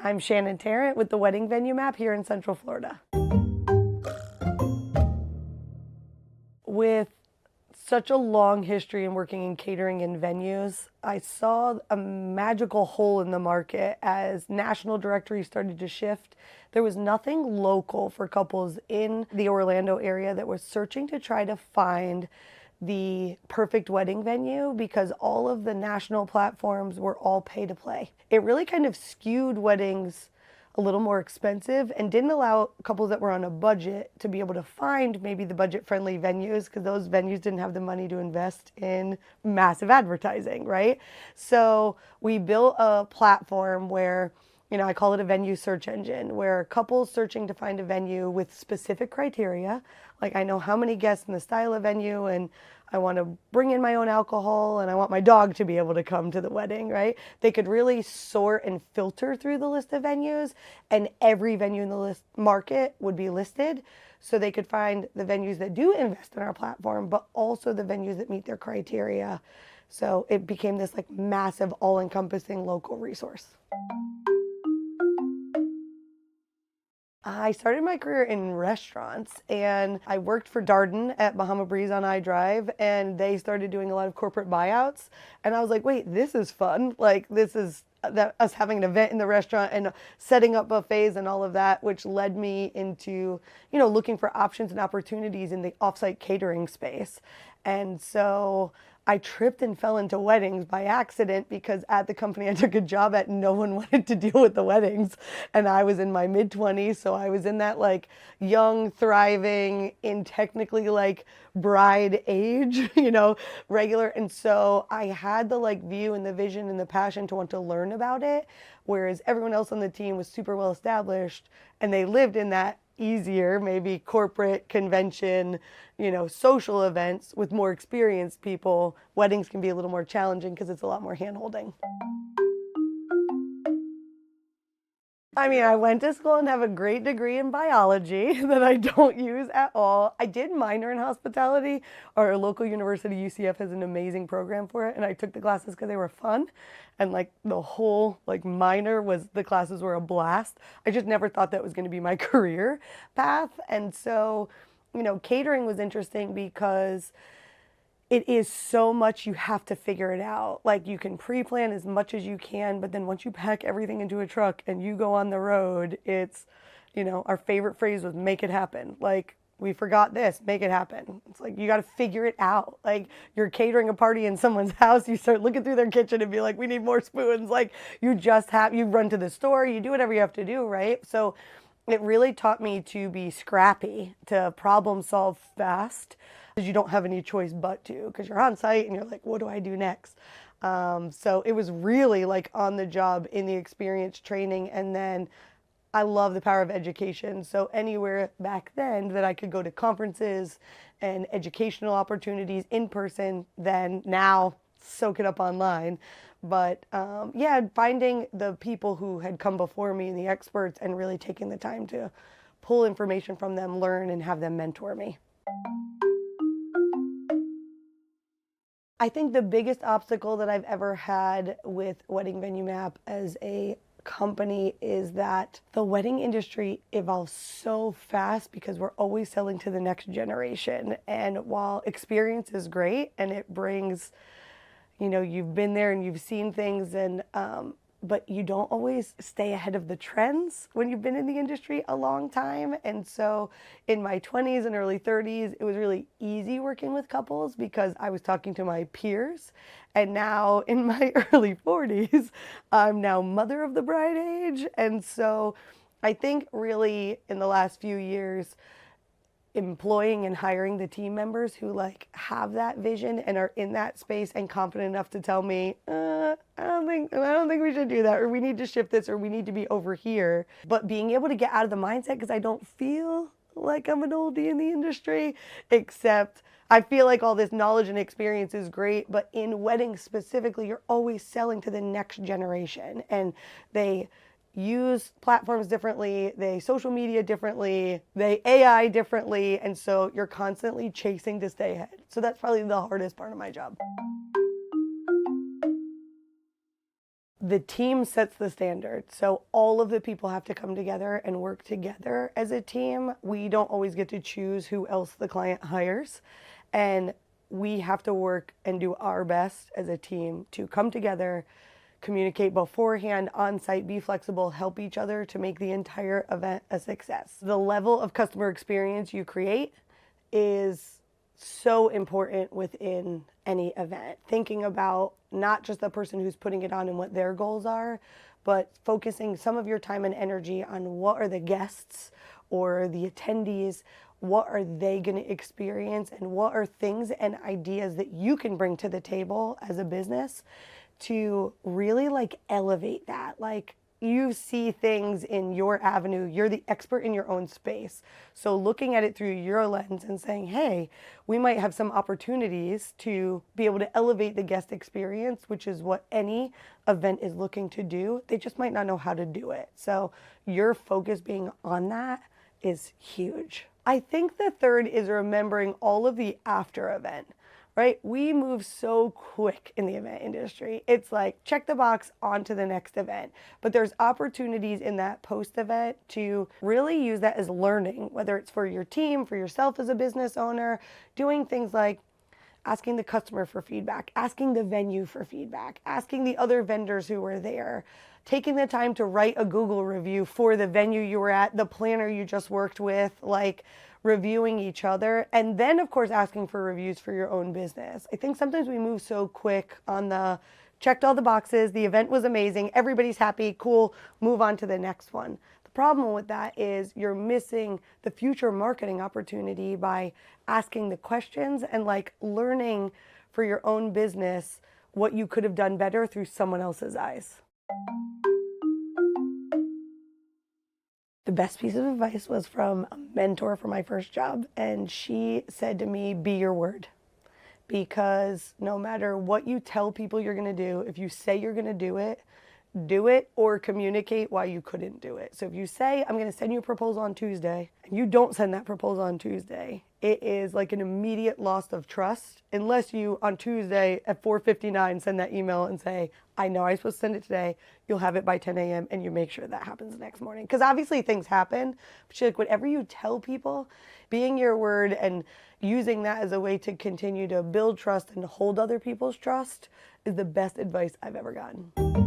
I'm Shannon Tarrant with the Wedding Venue Map here in Central Florida. With such a long history in working in catering and venues, I saw a magical hole in the market as national directories started to shift. There was nothing local for couples in the Orlando area that was searching to try to find the perfect wedding venue because all of the national platforms were all pay to play. It really kind of skewed weddings a little more expensive and didn't allow couples that were on a budget to be able to find maybe the budget-friendly venues because those venues didn't have the money to invest in massive advertising, right? So we built a platform where, I call it a venue search engine, where couples searching to find a venue with specific criteria, like I know how many guests in the style of venue and I want to bring in my own alcohol and I want my dog to be able to come to the wedding, right? They could really sort and filter through the list of venues and every venue in the list market would be listed so they could find the venues that do invest in our platform, but also the venues that meet their criteria. So it became this like massive all-encompassing local resource. I started my career in restaurants and I worked for Darden at Bahama Breeze on iDrive and they started doing a lot of corporate buyouts and I was like, wait, this is fun. Like this is us having an event in the restaurant and setting up buffets and all of that, which led me into, looking for options and opportunities in the offsite catering space. And so I tripped and fell into weddings by accident because at the company I took a job at, no one wanted to deal with the weddings. And I was in my mid-20s, so I was in that like young, thriving, in technically like bride age, regular. And so I had the like view and the vision and the passion to want to learn about it, whereas everyone else on the team was super well established and they lived in that easier, maybe corporate convention, social events with more experienced people. Weddings can be a little more challenging because it's a lot more hand-holding. I went to school and have a great degree in biology that I don't use at all. I did minor in hospitality. Our local university, UCF, has an amazing program for it, and I took the classes because they were fun. And like the whole minor was, the classes were a blast. I just never thought that was going to be my career path. And so, catering was interesting because it is so much you have to figure it out. Like you can pre-plan as much as you can, but then once you pack everything into a truck and you go on the road, it's, our favorite phrase was make it happen. Like we forgot this, make it happen. It's like, you got to figure it out. Like you're catering a party in someone's house, you start looking through their kitchen and be like, we need more spoons. Like you run to the store, you do whatever you have to do, right? So it really taught me to be scrappy, to problem solve fast, because you don't have any choice but to, because you're on site and you're like, what do I do next? So it was really like on the job in the experience training. And then I love the power of education. So anywhere back then that I could go to conferences and educational opportunities in person, then now soak it up online. But finding the people who had come before me, the experts, and really taking the time to pull information from them, learn, and have them mentor me. I think the biggest obstacle that I've ever had with Wedding Venue Map as a company is that the wedding industry evolves so fast because we're always selling to the next generation. And while experience is great and it brings, you've been there and you've seen things and but you don't always stay ahead of the trends when you've been in the industry a long time. And so in my 20s and early 30s, it was really easy working with couples because I was talking to my peers. And now in my early 40s, I'm now mother of the bride age. And so I think really in the last few years, employing and hiring the team members who have that vision and are in that space and confident enough to tell me, I don't think we should do that, or we need to shift this, or we need to be over here. But being able to get out of the mindset, because I don't feel like I'm an oldie in the industry, except I feel like all this knowledge and experience is great, but in weddings specifically, you're always selling to the next generation, and they use platforms differently, they social media differently, they AI differently, and so you're constantly chasing to stay ahead. So that's probably the hardest part of my job. the team sets the standard. So all of the people have to come together and work together as a team. We don't always get to choose who else the client hires. And we have to work and do our best as a team to come together, communicate beforehand, on site, be flexible, help each other to make the entire event a success. The level of customer experience you create is so important within any event. Thinking about not just the person who's putting it on and what their goals are, but focusing some of your time and energy on what are the guests or the attendees, what are they going to experience, and what are things and ideas that you can bring to the table as a business to really like elevate that. Like, you see things in your avenue, you're the expert in your own space. So looking at it through your lens and saying, hey, we might have some opportunities to be able to elevate the guest experience, which is what any event is looking to do. They just might not know how to do it. So your focus being on that is huge. I think the third is remembering all of the after event. Right? We move so quick in the event industry. It's like, check the box, on to the next event. But there's opportunities in that post-event to really use that as learning, whether it's for your team, for yourself as a business owner, doing things like asking the customer for feedback, asking the venue for feedback, asking the other vendors who were there, taking the time to write a Google review for the venue you were at, the planner you just worked with, like reviewing each other, and then of course asking for reviews for your own business. I think sometimes we move so quick on the checked all the boxes, the event was amazing, everybody's happy, cool, move on to the next one. The problem with that is you're missing the future marketing opportunity by asking the questions and like learning for your own business what you could have done better through someone else's eyes. The best piece of advice was from a mentor for my first job, and she said to me, be your word. Because no matter what you tell people you're going to do, if you say you're going to do it or communicate why you couldn't do it. So if you say, I'm going to send you a proposal on Tuesday, and you don't send that proposal on Tuesday, it is like an immediate loss of trust unless you on Tuesday at 4:59 send that email and say, I know I'm supposed to send it today, you'll have it by 10 a.m. and you make sure that happens the next morning. Because obviously things happen, but like whatever you tell people, being your word and using that as a way to continue to build trust and hold other people's trust is the best advice I've ever gotten.